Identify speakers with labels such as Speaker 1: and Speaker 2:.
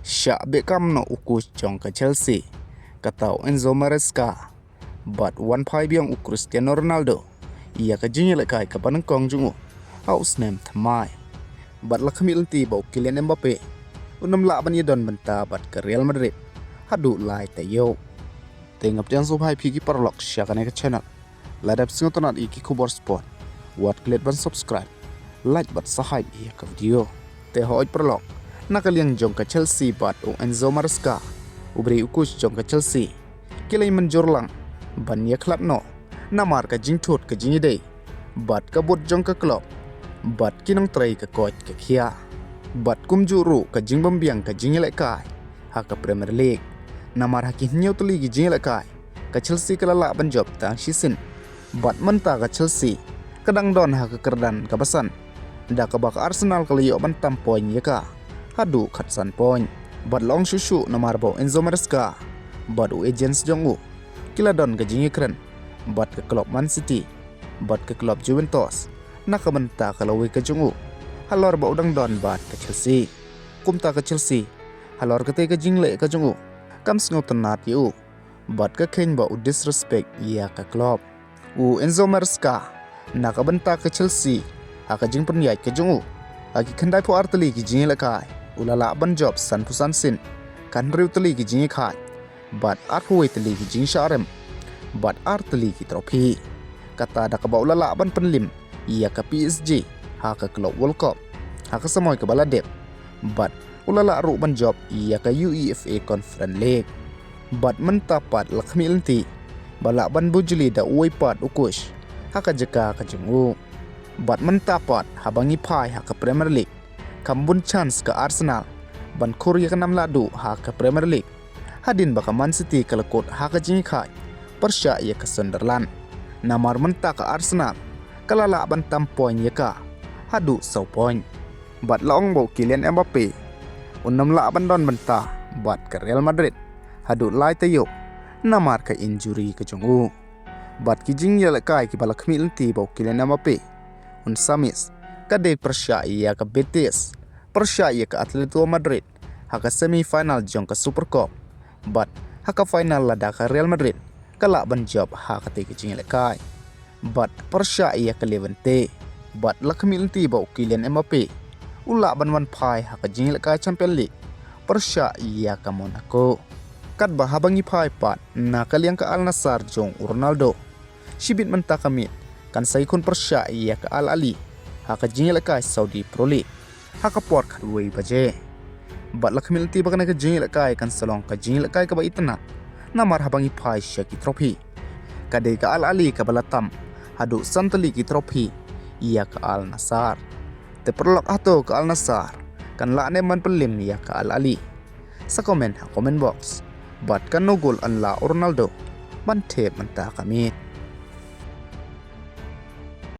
Speaker 1: Syak Beckham no ukus jong ke Chelsea, katau Enzo Maresca, bat wan pai biang u Cristiano Ronaldo, ia ke jingi lekai ke panengkong jungu, haus nem thamai, bat lakami lenti bau Kylian Mbappe, unam lak ban yedon benta bat ke Real Madrid, hadu lai tayo. Tengap jang subhai pigi parlok syakane ke channel, ladap singotonat iki kubor sport, wat klik ban subscribe, like bat sahai ia ke video, teh hoi parlok. Nakaliang jong ke Chelsea bat u Enzo Maresca ubri ukus jong ke Chelsea kilai menjorlang ban ya klub no namar ka jingthut ke jingi dei bat ka bot jong ke klub bat kinang trai ke coach ke khia bat kumjuru ke jingbam biang ke jingi lekai ha ke Premier League namar hakin nyau tuli gi jingi lekai ke Chelsea kelala ban job tang season bat menta ke Chelsea kadang don ha ke kerdan ke basan da ke bak Arsenal kaliyo ban tam poin ya ka hadu khatsan poin bat long shushu namar bo Enzo Maresca bat u agents jongu kila don ke jingi kren bat ke klub Man City bat ke klub Juventus nak menta kalawi ke jongu halor ba udang don bat ke Chelsea kumta ke Chelsea halor ke te ke jingle ke jongu kam sngo tenat yu bat ke ken ba u disrespect ia ke klub u Enzo Maresca nak benta ke Chelsea ha ke jing penyai ke jongu agi khandai po artali ki jingi lekai ulala ban job san pusan sin kan riu tali ki jingi khat bat arhuai tali ki jing sharem bat artali ki trofi kata da ka ba ulala ban penlim ia ka PSG ha ka klub World Cup ha ka samoy ka baladep bat ulala ru ban job ia ka UEFA Conference League bat mentapat lakmi lenti bala ban bujuli da uai pat ukush ha ka jeka ka jengu bat mentapat habangi pai ha ka Premier League kambun chance ke Arsenal ban Korea ke 6 ladu ha ke Premier League hadin baka Man City ke lekut ha ke jingi khai persya ia ke Sunderland namar menta ke Arsenal kalala ban tam poin ia ka hadu sau poin bat laong bau Kylian Mbappe unam la ban don benta bat ke Real Madrid hadu lai tayo namar ke injury ke jongu bat ki jing ya lekai ki balak mi lenti bau Kylian Mbappe un samis kadai persya ia ke Betis persya ia ke Atletico Madrid haka semi final jong ke Super Cup bat haka final lada ke Real Madrid kala ban job haka te ke jingi lekai bat persya ia ke Levante bat lakmi lenti bau Kylian Mbappe ula ban wan pai haka jingi lekai Champions League persya ia ke Monaco kat bah habangi pai pat na kaliang ke Al Nassr jong Ronaldo shibit menta kamit kan saikun persya ia ke Al Ali haka jingi lekai Saudi Pro League haka por kharwei baje bat lakmi lenti bakana ke jingi lekai kan salong ke jingi lekai ke ba itna namar habangi pai syaki trofi kadai ke Al Ali ke balatam hadu santali ki trofi ia ke Al Nassr te perlok ato ke Al Nassr kan lakne man pelim ia ke Al Ali sa komen ha comment box bat kan nogol an la Ronaldo ban tep menta kamit